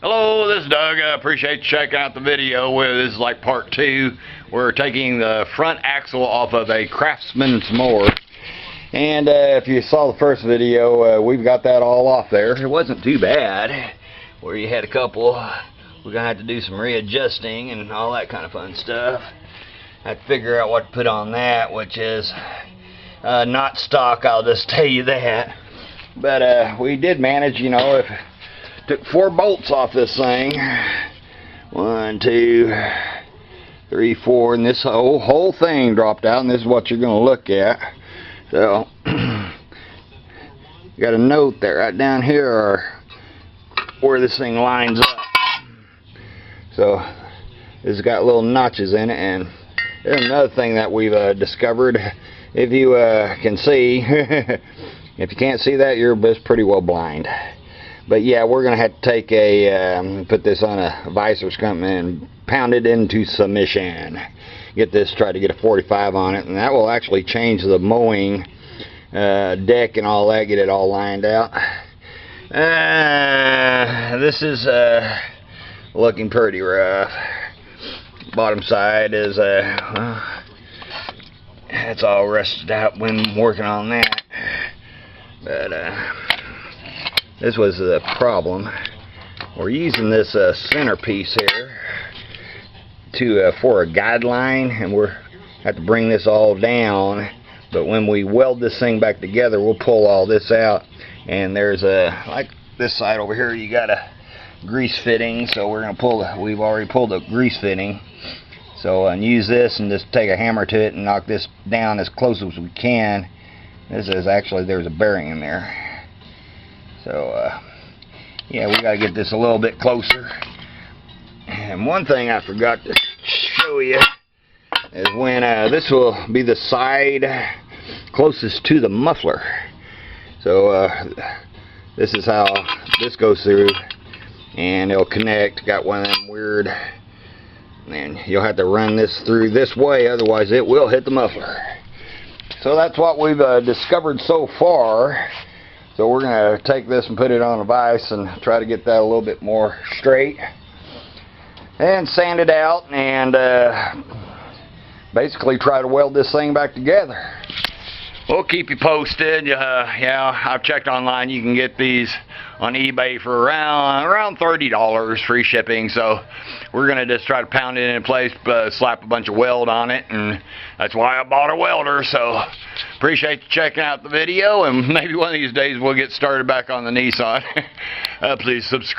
Hello, this is Doug. I appreciate you checking out the video. This is like part 2. We're taking the front axle off of a Craftsman's mower. And if you saw the first video, we've got that all off there. It wasn't too bad. Where you had a couple, we're going to have to do some readjusting and all that kind of fun stuff. I had to figure out what to put on that, which is not stock, I'll just tell you that. But we did manage, you know, took 4 bolts off this thing. 1, 2, 3, 4, and this whole thing dropped out, and this is what you're going to look at. So, you got a note there right down here where this thing lines up. So, this has got little notches in it, and there's another thing that we've discovered. If you can see, if you can't see that, you're just pretty well blind. But yeah, we're going to have to take put this on a vise or something and pound it into submission. Get this, try to get a 45 on it, and that will actually change the mowing deck and all that, get it all lined out. This is looking pretty rough. Bottom side is, it's all rusted out when working on that. But, this was the problem. We're using this centerpiece here for a guideline, and we're have to bring this all down. But when we weld this thing back together, we'll pull all this out. And there's like this side over here, you got a grease fitting. So we're gonna pull. We've already pulled the grease fitting. So and use this and just take a hammer to it and knock this down as close as we can. This is actually, there's a bearing in there. So, yeah, we got to get this a little bit closer. And one thing I forgot to show you is when this will be the side closest to the muffler. So, this is how this goes through, and it'll connect. Got one of them weird, and you'll have to run this through this way, otherwise it will hit the muffler. So that's what we've discovered so far. So we're going to take this and put it on a vise and try to get that a little bit more straight. And sand it out and basically try to weld this thing back together. We'll keep you posted. Yeah, I've checked online. You can get these on eBay for around $30, free shipping. So we're going to just try to pound it in place, slap a bunch of weld on it, and that's why I bought a welder. So appreciate you checking out the video, and maybe one of these days we'll get started back on the Nissan. Please subscribe.